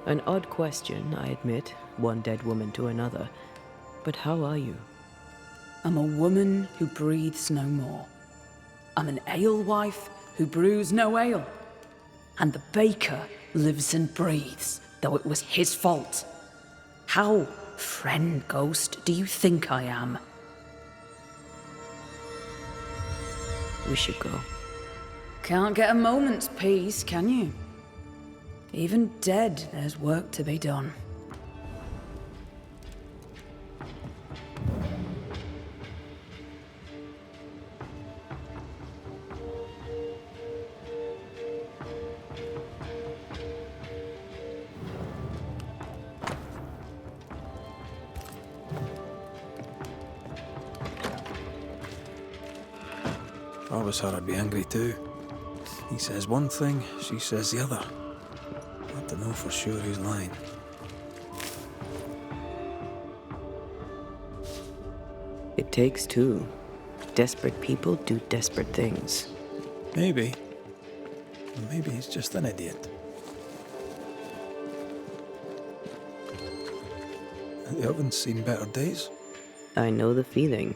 An odd question, I admit, one dead woman to another. But how are you? I'm a woman who breathes no more. I'm an alewife who brews no ale. And the baker lives and breathes, though it was his fault. How, friend ghost, do you think I am? We should go. Can't get a moment's peace, can you? Even dead, there's work to be done. I always thought I'd be angry too. He says one thing, she says the other. Not to know for sure who's lying. It takes two. Desperate people do desperate things. Maybe. Or maybe he's just an idiot. You haven't seen better days? I know the feeling.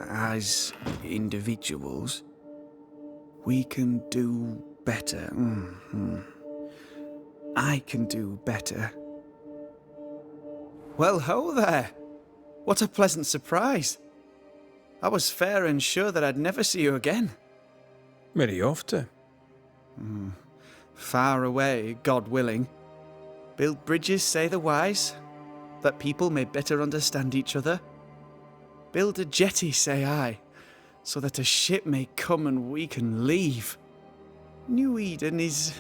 As individuals, we can do better. I can do better. Well, ho there! What a pleasant surprise. I was fair and sure that I'd never see you again. Where are you off to? Far away, God willing. Build bridges, say the wise, that people may better understand each other. Build a jetty, say I, so that a ship may come and we can leave. New Eden is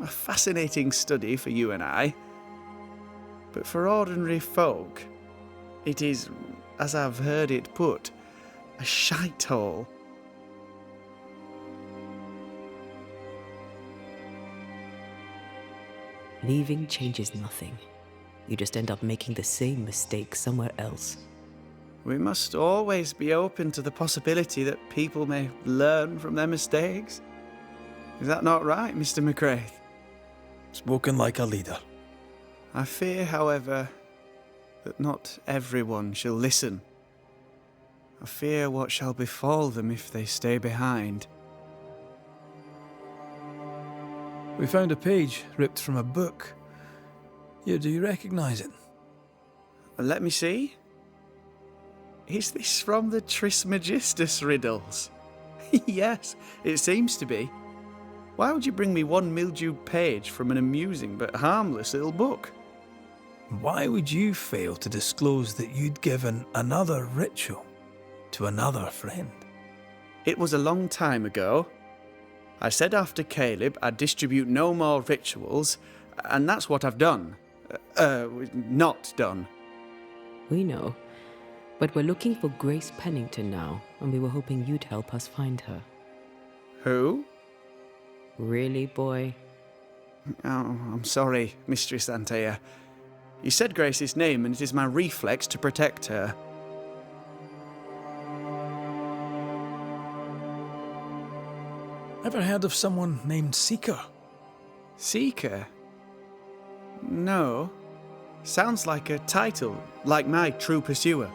a fascinating study for you and I. But for ordinary folk, it is, as I've heard it put, a shite hole. Leaving changes nothing. You just end up making the same mistake somewhere else. We must always be open to the possibility that people may learn from their mistakes. Is that not right, Mr. McCraith? Spoken like a leader. I fear, however, that not everyone shall listen. I fear what shall befall them if they stay behind. We found a page ripped from a book. Here, do you recognize it? Let me see. Is this from the Trismegistus riddles? Yes, it seems to be. Why would you bring me one mildewed page from an amusing but harmless little book? Why would you fail to disclose that you'd given another ritual to another friend? It was a long time ago. I said after Caleb I'd distribute no more rituals, and that's what I've done. Not done. We know. But we're looking for Grace Pennington now, and we were hoping you'd help us find her. Who? Really, boy? Oh, I'm sorry, Mistress Antea. You said Grace's name, and it is my reflex to protect her. Ever heard of someone named Seeker? Seeker? No. Sounds like a title, like my True Pursuer.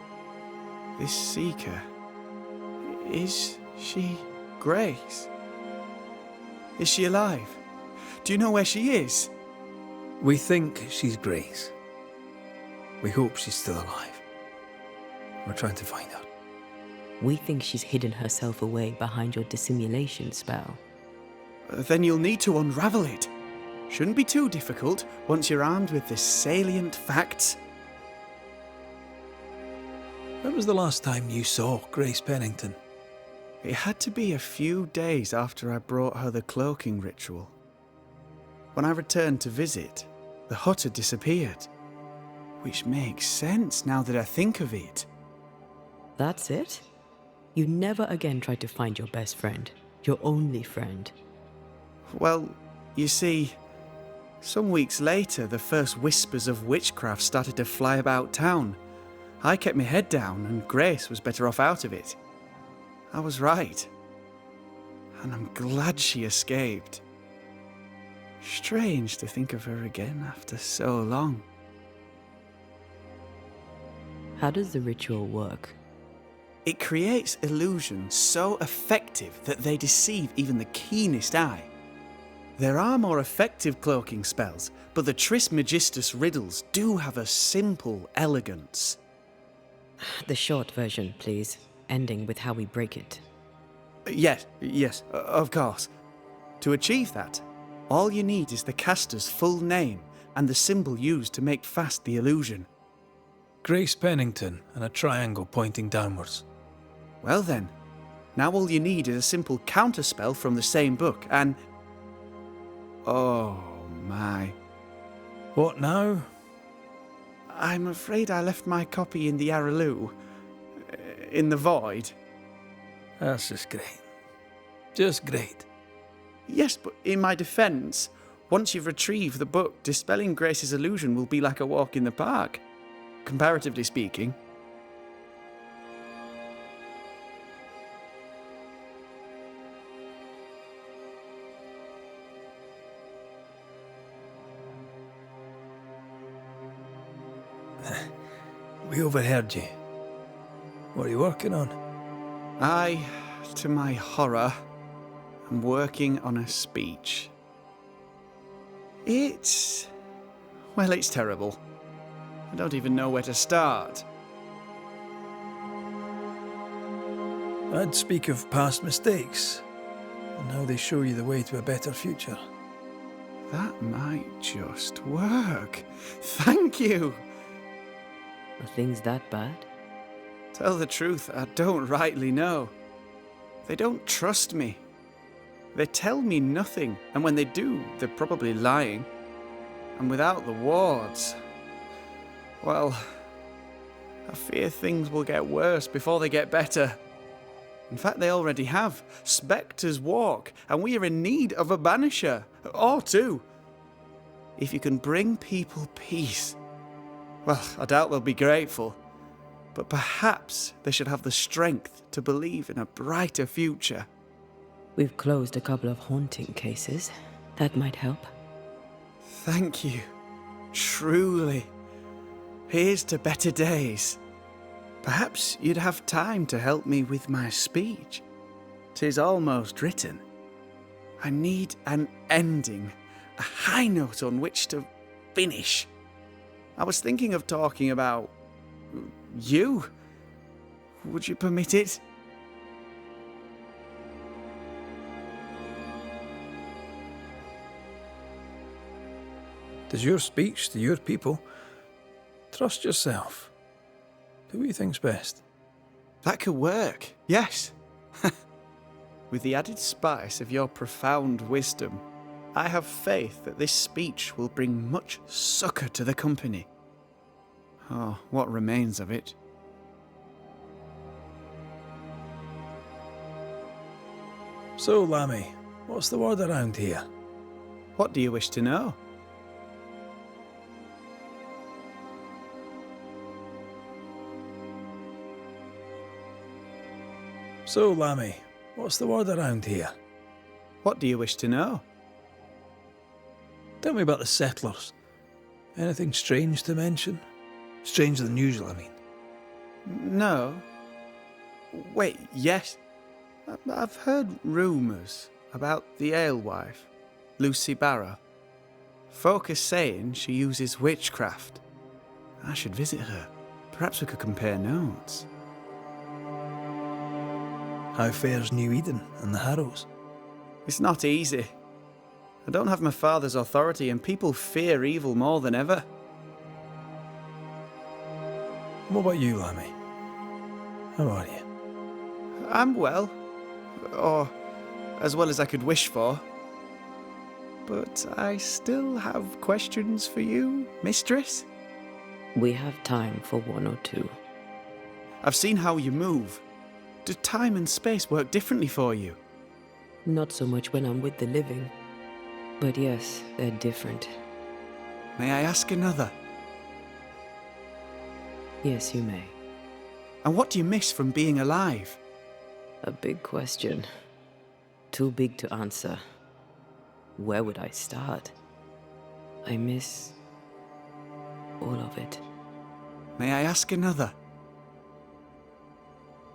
This Seeker... Is she Grace? Is she alive? Do you know where she is? We think she's Grace. We hope she's still alive. We're trying to find her. We think she's hidden herself away behind your dissimulation spell. Then you'll need to unravel it. Shouldn't be too difficult once you're armed with the salient facts. When was the last time you saw Grace Pennington? It had to be a few days after I brought her the cloaking ritual. When I returned to visit, the hut had disappeared. Which makes sense now that I think of it. That's it? You never again tried to find your best friend, your only friend. Well, you see, some weeks later the first whispers of witchcraft started to fly about town. I kept my head down and Grace was better off out of it. I was right. And I'm glad she escaped. Strange to think of her again after so long. How does the ritual work? It creates illusions so effective that they deceive even the keenest eye. There are more effective cloaking spells, but the Trismegistus riddles do have a simple elegance. The short version, please, ending with how we break it. Yes, of course. To achieve that, all you need is the caster's full name and the symbol used to make fast the illusion. Grace Pennington and a triangle pointing downwards. Well then, now all you need is a simple counterspell from the same book and... Oh my. What now? I'm afraid I left my copy in the Araloo. In the void. That's just great. Just great. Yes, but in my defence, once you've retrieved the book, dispelling Grace's illusion will be like a walk in the park. Comparatively speaking. We overheard you. What are you working on? I, to my horror, am working on a speech. It's terrible. I don't even know where to start. I'd speak of past mistakes and how they show you the way to a better future. That might just work. Thank you. Are things that bad? Tell the truth, I don't rightly know. They don't trust me. They tell me nothing, and when they do, they're probably lying. And without the wards... Well, I fear things will get worse before they get better. In fact, they already have. Spectres walk, and we are in need of a banisher. Or two. if you can bring people peace, well, I doubt they'll be grateful, but perhaps they should have the strength to believe in a brighter future. We've closed a couple of haunting cases. That might help. Thank you. Truly. Here's to better days. Perhaps you'd have time to help me with my speech. 'Tis almost written. I need an ending, a high note on which to finish. I was thinking of talking about you. Would you permit it? Tis your speech to your people. Trust yourself. Do what you think's best. That could work, yes. With the added spice of your profound wisdom, I have faith that this speech will bring much succour to the company. Oh, what remains of it. So, Lammy, what's the word around here? What do you wish to know? So, Lammy, what's the word around here? What do you wish to know? Tell me about the settlers. Anything strange to mention? Stranger than usual, I mean. No. Wait, yes. I've heard rumours about the alewife, Lucy Barrow. Folk are saying she uses witchcraft. I should visit her. Perhaps we could compare notes. How fares New Eden and the Harrows? It's not easy. I don't have my father's authority and people fear evil more than ever. What about you, Lammy? How are you? I'm well. Or as well as I could wish for. But I still have questions for you, mistress. We have time for one or two. I've seen how you move. Do time and space work differently for you? Not so much when I'm with the living. But yes, they're different. May I ask another? Yes, you may. And what do you miss from being alive? A big question. Too big to answer. Where would I start? I miss all of it. May I ask another?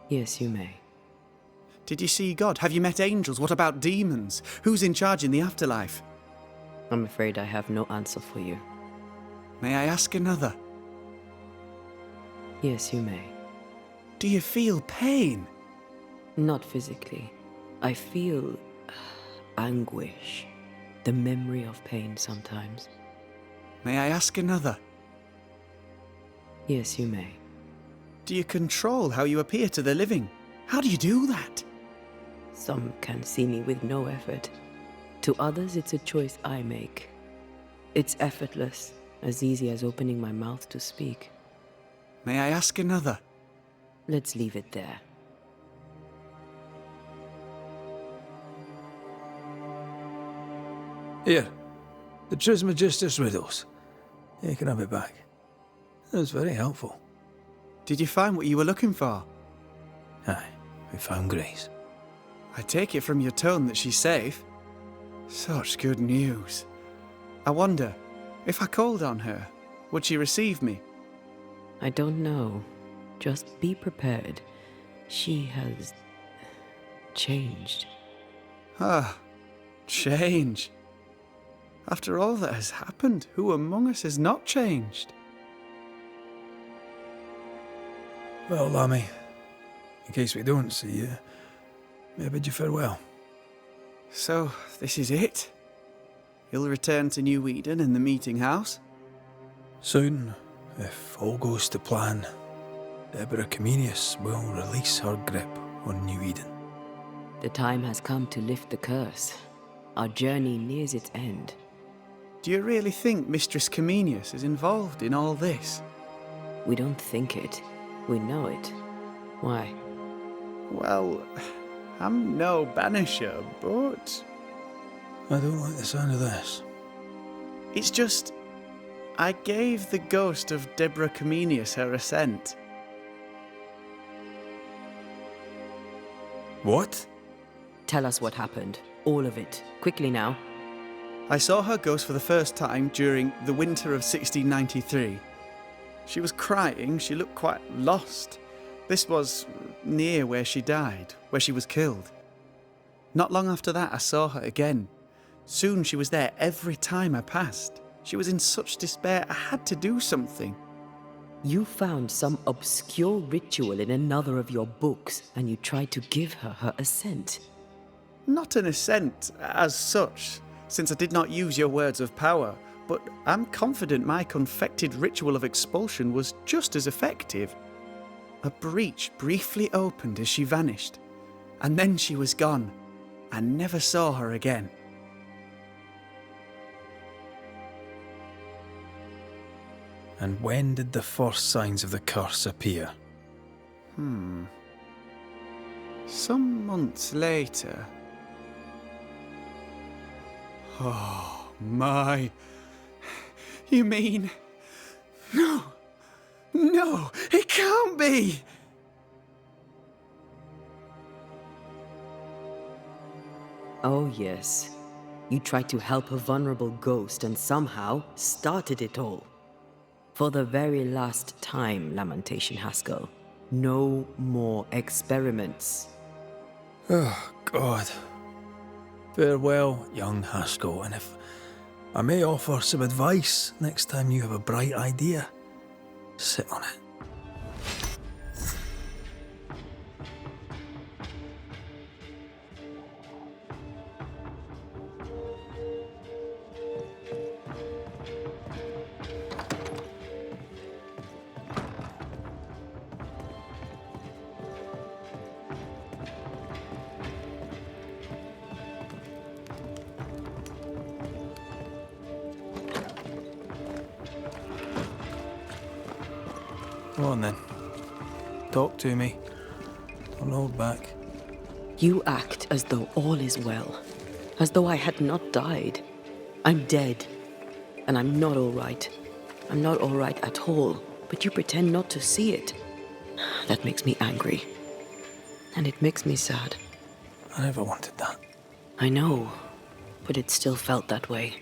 Yes, you may. Did you see God? Have you met angels? What about demons? Who's in charge in the afterlife? I'm afraid I have no answer for you. May I ask another? Yes, you may. Do you feel pain? Not physically. I feel anguish. The memory of pain sometimes. May I ask another? Yes, you may. Do you control how you appear to the living? How do you do that? Some can see me with no effort. To others, it's a choice I make. It's effortless, as easy as opening my mouth to speak. May I ask another? Let's leave it there. Here, the Trismegistus riddles. You can have it back. That was very helpful. Did you find what you were looking for? Aye, we found Grace. I take it from your tone that she's safe. Such good news. I wonder, if I called on her, would she receive me? I don't know. Just be prepared. She has changed. Ah, change. After all that has happened, who among us has not changed? Well, Lammy, in case we don't see you, may I bid you farewell. So, this is it? You'll return to New Eden in the meeting house? Soon, if all goes to plan, Deborah Comenius will release her grip on New Eden. The time has come to lift the curse. Our journey nears its end. Do you really think Mistress Comenius is involved in all this? We don't think it. We know it. Why? Well, I'm no banisher, but... I don't like the sound of this. It's just, I gave the ghost of Deborah Comenius her assent. What? Tell us what happened. All of it. Quickly now. I saw her ghost for the first time during the winter of 1693. She was crying, she looked quite lost. This was near where she died, where she was killed. Not long after that, I saw her again. Soon she was there every time I passed. She was in such despair, I had to do something. You found some obscure ritual in another of your books, and you tried to give her assent. Not an assent as such, since I did not use your words of power, but I'm confident my confected ritual of expulsion was just as effective. A breach briefly opened as she vanished, and then she was gone. I never saw her again. And when did the first signs of the curse appear? Some months later. Oh, my. You mean... No, it can't be! Oh yes. You tried to help a vulnerable ghost and somehow started it all. For the very last time, Lamentation Haskell. No more experiments. Oh, God. Farewell, young Haskell, and if I may offer some advice next time you have a bright idea, sit on it. Go on then. Talk to me. Don't hold back. You act as though all is well. As though I had not died. I'm dead. And I'm not all right. I'm not all right at all. But you pretend not to see it. That makes me angry. And it makes me sad. I never wanted that. I know. But it still felt that way.